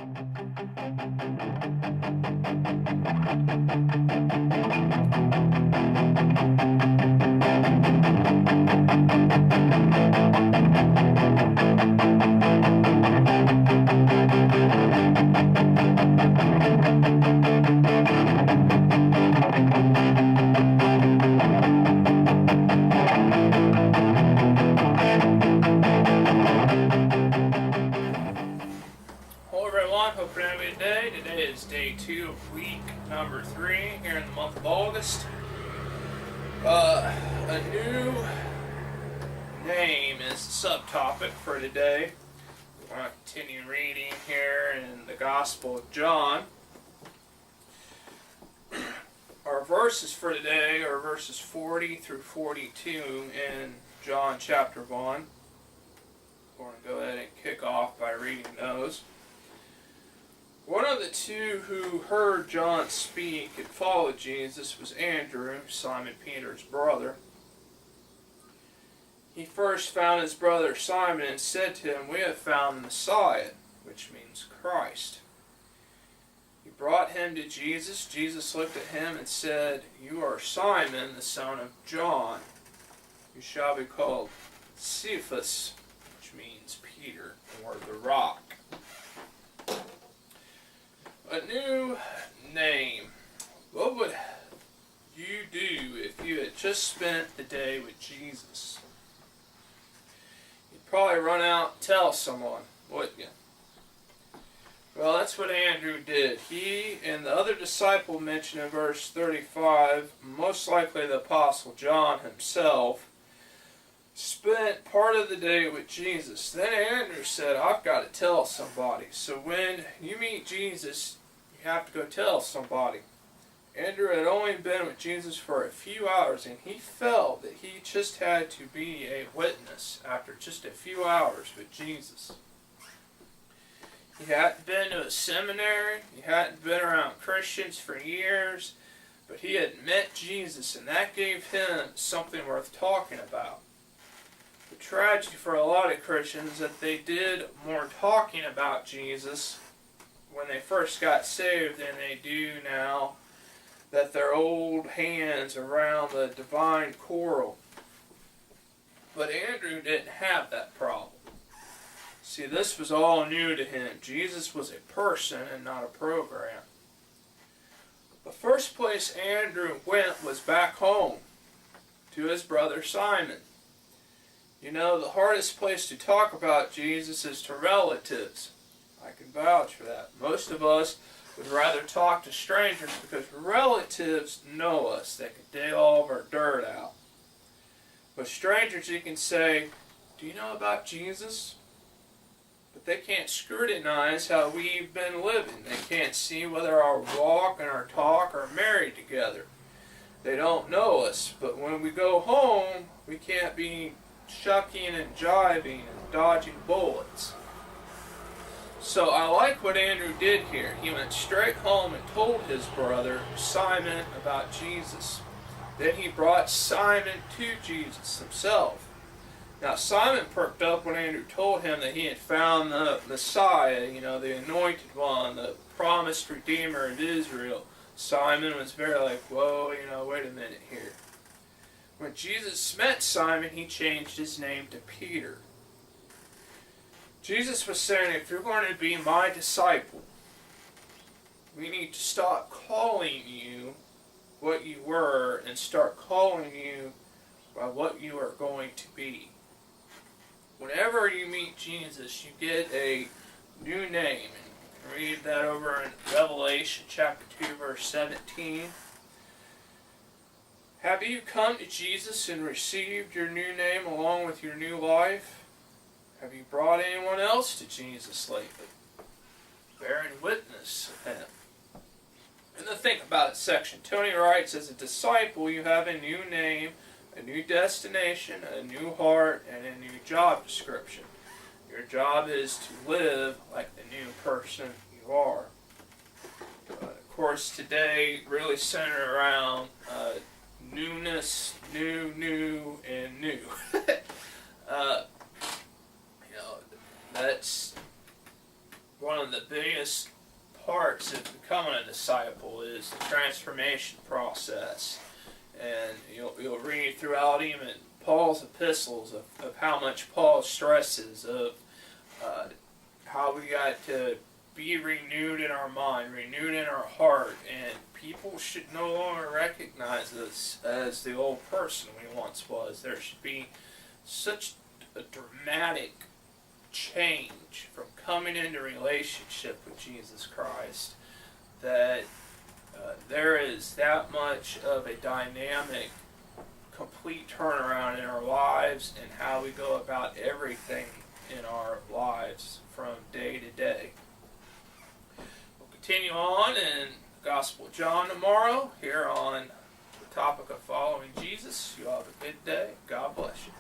Hello everyone, hope you're having a good day. Today is day 2 of week number 3 here in the month of August. A new name is the subtopic for today. We want to continue reading here in the Gospel of John. Our verses for today are verses 40 through 42 in John chapter 1. We're going to go ahead and kick off by reading those. One of the two who heard John speak and followed Jesus was Andrew, Simon Peter's brother. He first found his brother Simon and said to him, "We have found the Messiah," which means Christ. He brought him to Jesus. Jesus looked at him and said, "You are Simon, the son of John. You shall be called Cephas," which means Peter, or the rock. A new name. What would you do if you had just spent the day with Jesus? You'd probably run out and tell someone, wouldn't you? Well, that's what Andrew did. He and the other disciple mentioned in verse 35, most likely the Apostle John himself, spent part of the day with Jesus. Then Andrew said, "I've got to tell somebody." So when you meet Jesus, you have to go tell somebody. Andrew had only been with Jesus for a few hours, and he felt that he just had to be a witness after just a few hours with Jesus. He hadn't been to a seminary, he hadn't been around Christians for years, but he had met Jesus, and that gave him something worth talking about. The tragedy for a lot of Christians is that they did more talking about Jesus when they first got saved than they do now that their old hands around the divine coral. But Andrew didn't have that problem. See, this was all new to him. Jesus was a person and not a program. The first place Andrew went was back home to his brother Simon. You know, the hardest place to talk about Jesus is to relatives. I can vouch for that. Most of us would rather talk to strangers because relatives know us. They can dig all of our dirt out. With strangers you can say, "Do you know about Jesus?" But they can't scrutinize how we've been living. They can't see whether our walk and our talk are married together. They don't know us. But when we go home, we can't be shucking and jiving and dodging bullets. So I like what Andrew did here. He went straight home and told his brother Simon about Jesus. Then he brought Simon to Jesus himself. Now Simon perked up when Andrew told him that he had found the Messiah, the anointed one, the promised Redeemer of Israel. Simon was very like, whoa, wait a minute here. When Jesus met Simon, he changed his name to Peter. Jesus was saying, if you're going to be my disciple, we need to stop calling you what you were and start calling you by what you are going to be. Whenever you meet Jesus, you get a new name. And read that over in Revelation chapter 2, verse 17. Have you come to Jesus and received your new name along with your new life? Have you brought anyone else to Jesus lately? Bearing witness of him. In the Think About It section, Tony writes, as a disciple you have a new name, a new destination, a new heart, and a new job description. Your job is to live like the new person you are. Of course, today really centered around newness, new, and new. That's one of the biggest parts of becoming a disciple is the transformation process. And you'll read throughout even Paul's epistles of how much Paul stresses of how we got to be renewed in our mind, renewed in our heart, and people should no longer recognize us as the old person we once was. There should be such a dramatic change from coming into relationship with Jesus Christ that there is that much of a dynamic, complete turnaround in our lives and how we go about everything in our lives from day to day. We'll continue on in the Gospel of John tomorrow here on the topic of following Jesus. You all have a good day. God bless you.